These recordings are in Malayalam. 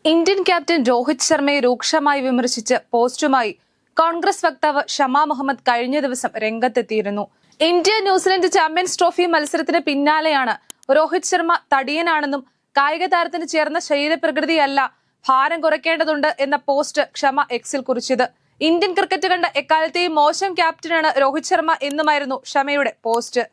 ഇന്ത്യൻ ക്യാപ്റ്റൻ രോഹിത് ശർമ്മയെ രൂക്ഷമായി വിമർശിച്ച് പോസ്റ്റുമായി കോൺഗ്രസ് വക്താവ് ഷമാ മുഹമ്മദ് കഴിഞ്ഞ ദിവസം രംഗത്തെത്തിയിരുന്നു. ഇന്ത്യ ന്യൂസിലൻഡ് ചാമ്പ്യൻസ് ട്രോഫി മത്സരത്തിന് പിന്നാലെയാണ് രോഹിത് ശർമ്മ തടിയനാണെന്നും കായിക താരത്തിന് ചേർന്ന ശരീരപ്രകൃതിയല്ല, ഭാരം കുറയ്ക്കേണ്ടതുണ്ട് എന്ന പോസ്റ്റ് ഷമ എക്സിൽ കുറിച്ചത്. ഇന്ത്യൻ ക്രിക്കറ്റ് കണ്ട എക്കാലത്തെയും മോശം ക്യാപ്റ്റനാണ് രോഹിത് ശർമ്മ എന്നുമായിരുന്നു ഷമയുടെ പോസ്റ്റ്.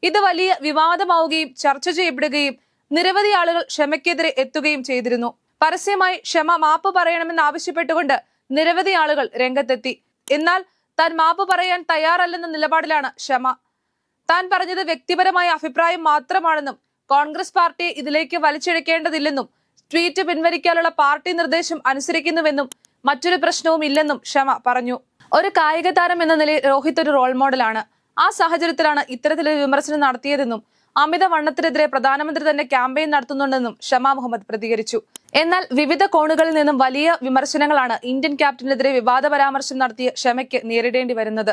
ഇത് വലിയ വിവാദമാവുകയും ചർച്ച ചെയ്യപ്പെടുകയും നിരവധി ആളുകൾ ഷമയ്ക്കെതിരെ എത്തുകയും ചെയ്തിരുന്നു. പരസ്യമായി ഷമ മാപ്പ് പറയണമെന്ന് ആവശ്യപ്പെട്ടുകൊണ്ട് നിരവധി ആളുകൾ രംഗത്തെത്തി. എന്നാൽ താൻ മാപ്പ് പറയാൻ തയ്യാറല്ലെന്ന നിലപാടിലാണ് ഷമ. താൻ പറഞ്ഞത് വ്യക്തിപരമായ അഭിപ്രായം മാത്രമാണെന്നും കോൺഗ്രസ് പാർട്ടിയെ ഇതിലേക്ക് വലിച്ചിഴക്കേണ്ടതില്ലെന്നും ട്വീറ്റ് പിൻവലിക്കാനുള്ള പാർട്ടി നിർദ്ദേശം അനുസരിക്കുന്നുവെന്നും മറ്റൊരു പ്രശ്നവും ഇല്ലെന്നും ഷമ പറഞ്ഞു. ഒരു കായിക താരം എന്ന നിലയിൽ രോഹിത് ഒരു റോൾ മോഡലാണ്. ആ സാഹചര്യത്തിലാണ് ഇത്തരത്തിലൊരു വിമർശനം നടത്തിയതെന്നും അമിത വണ്ണത്തിനെതിരെ പ്രധാനമന്ത്രി തന്നെ ക്യാമ്പയിൻ നടത്തുന്നുണ്ടെന്നും ഷമാ മുഹമ്മദ് പ്രതികരിച്ചു. എന്നാൽ വിവിധ കോണുകളിൽ നിന്നും വലിയ വിമർശനങ്ങളാണ് ഇന്ത്യൻ ക്യാപ്റ്റനെതിരെ വിവാദ പരാമർശം നടത്തിയ ഷമയ്ക്ക് നേരിടേണ്ടി വരുന്നത്.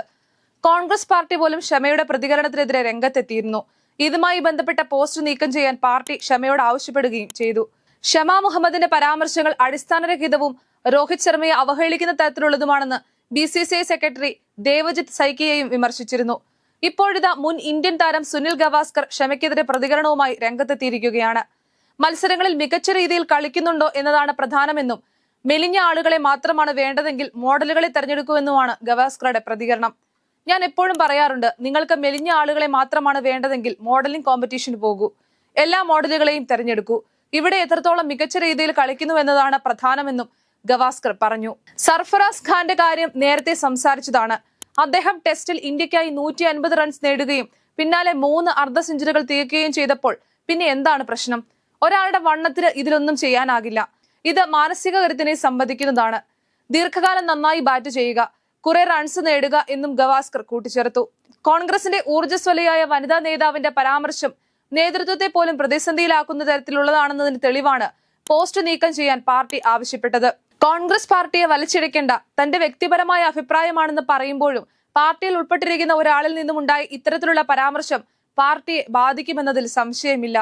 കോൺഗ്രസ് പാർട്ടി പോലും ഷമയുടെ പ്രതികരണത്തിനെതിരെ രംഗത്തെത്തിയിരുന്നു. ഇതുമായി ബന്ധപ്പെട്ട പോസ്റ്റ് നീക്കം ചെയ്യാൻ പാർട്ടി ഷമയോട് ആവശ്യപ്പെടുകയും ചെയ്തു. ഷമാ മുഹമ്മദിന്റെ പരാമർശങ്ങൾ അടിസ്ഥാനരഹിതവും രോഹിത് ശർമ്മയെ അവഹേളിക്കുന്ന തരത്തിലുള്ളതുമാണെന്ന് BCCI സെക്രട്ടറി ദേവജിത്ത് സൈക്കിയെയും വിമർശിച്ചിരുന്നു. ഇപ്പോഴിതാ മുൻ ഇന്ത്യൻ താരം സുനിൽ ഗവാസ്കർ ഷമയ്ക്കെതിരെ പ്രതികരണവുമായി രംഗത്തെത്തിയിരിക്കുകയാണ്. മത്സരങ്ങളിൽ മികച്ച രീതിയിൽ കളിക്കുന്നുണ്ടോ എന്നതാണ് പ്രധാനമെന്നും മെലിഞ്ഞ ആളുകളെ മാത്രമാണ് വേണ്ടതെങ്കിൽ മോഡലുകളെ തെരഞ്ഞെടുക്കുമെന്നുമാണ് ഗവാസ്കറുടെ പ്രതികരണം. ഞാൻ എപ്പോഴും പറയാറുണ്ട്, നിങ്ങൾക്ക് മെലിഞ്ഞ ആളുകളെ മാത്രമാണ് വേണ്ടതെങ്കിൽ മോഡലിംഗ് കോമ്പറ്റീഷന് പോകൂ, എല്ലാ മോഡലുകളെയും തെരഞ്ഞെടുക്കൂ, ഇവിടെ എത്രത്തോളം മികച്ച രീതിയിൽ കളിക്കുന്നു എന്നതാണ് പ്രധാനമെന്നും ഗവാസ്കർ പറഞ്ഞു. സർഫറാസ് ഖാന്റെ കാര്യം നേരത്തെ സംസാരിച്ചതാണ്. അദ്ദേഹം ടെസ്റ്റിൽ ഇന്ത്യക്കായി 150 റൺസ് നേടുകയും പിന്നാലെ 3 അർദ്ധ സെഞ്ചുറികൾ തികയ്ക്കുകയും ചെയ്തപ്പോൾ പിന്നെ എന്താണ് പ്രശ്നം? ഒരാളുടെ വണ്ണത്തിന് ഇതിലൊന്നും ചെയ്യാനാകില്ല. ഇത് മാനസിക കരുത്തിനെ സംബന്ധിക്കുന്നതാണ്. ദീർഘകാലം നന്നായി ബാറ്റ് ചെയ്യുക, കുറെ റൺസ് നേടുക എന്നും ഗവാസ്കർ കൂട്ടിച്ചേർത്തു. കോൺഗ്രസിന്റെ ഊർജ്ജസ്വലയായ വനിതാ നേതാവിന്റെ പരാമർശം നേതൃത്വത്തെ പോലും പ്രതിസന്ധിയിലാക്കുന്ന തരത്തിലുള്ളതാണെന്നതിന് തെളിവാണ് പോസ്റ്റ് നീക്കം ചെയ്യാൻ പാർട്ടി ആവശ്യപ്പെട്ടത്. കോൺഗ്രസ് പാർട്ടിയെ വലിച്ചിഴക്കേണ്ട, തന്റെ വ്യക്തിപരമായ അഭിപ്രായമാണെന്ന് പറയുമ്പോഴും പാർട്ടിയിൽ ഉൾപ്പെട്ടിരിക്കുന്ന ഒരാളിൽ നിന്നും ഉണ്ടായ ഇത്തരത്തിലുള്ള പരാമർശം പാർട്ടിയെ ബാധിക്കുമെന്നതിൽ സംശയമില്ല.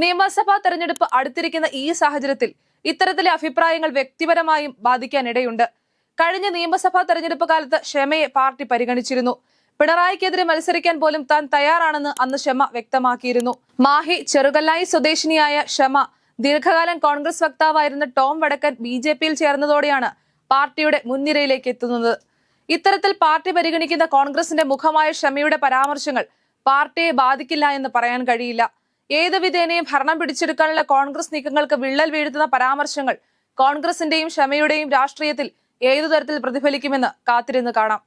നിയമസഭാ തെരഞ്ഞെടുപ്പ് അടുത്തിരിക്കുന്ന ഈ സാഹചര്യത്തിൽ ഇത്തരത്തിലെ അഭിപ്രായങ്ങൾ വ്യക്തിപരമായും ബാധിക്കാനിടയുണ്ട്. കഴിഞ്ഞ നിയമസഭാ തെരഞ്ഞെടുപ്പ് കാലത്ത് ഷമയെ പാർട്ടി പരിഗണിച്ചിരുന്നു. പിണറായിക്കെതിരെ മത്സരിക്കാൻ പോലും താൻ തയ്യാറാണെന്ന് അന്ന് ഷമ വ്യക്തമാക്കിയിരുന്നു. മാഹി ചെറുകല്ലായി സ്വദേശിനിയായ ഷമ ദീർഘകാലം കോൺഗ്രസ് വക്താവായിരുന്ന ടോം വടക്കൻ BJPയിൽ ചേർന്നതോടെയാണ് പാർട്ടിയുടെ മുൻനിരയിലേക്ക് എത്തുന്നത്. ഇത്തരത്തിൽ പാർട്ടി പരിഗണിക്കുന്ന കോൺഗ്രസിന്റെ മുഖമായ ഷമയുടെ പരാമർശങ്ങൾ പാർട്ടിയെ ബാധിക്കില്ല എന്ന് പറയാൻ കഴിയില്ല. ഏത് വിധേനയും ഭരണം പിടിച്ചെടുക്കാനുള്ള കോൺഗ്രസ് നീക്കങ്ങൾക്ക് വിള്ളൽ വീഴ്ത്തുന്ന പരാമർശങ്ങൾ കോൺഗ്രസിന്റെയും ഷമയുടെയും രാഷ്ട്രീയത്തിൽ ഏതു തരത്തിൽ പ്രതിഫലിക്കുമെന്ന് കാത്തിരുന്ന് കാണാം.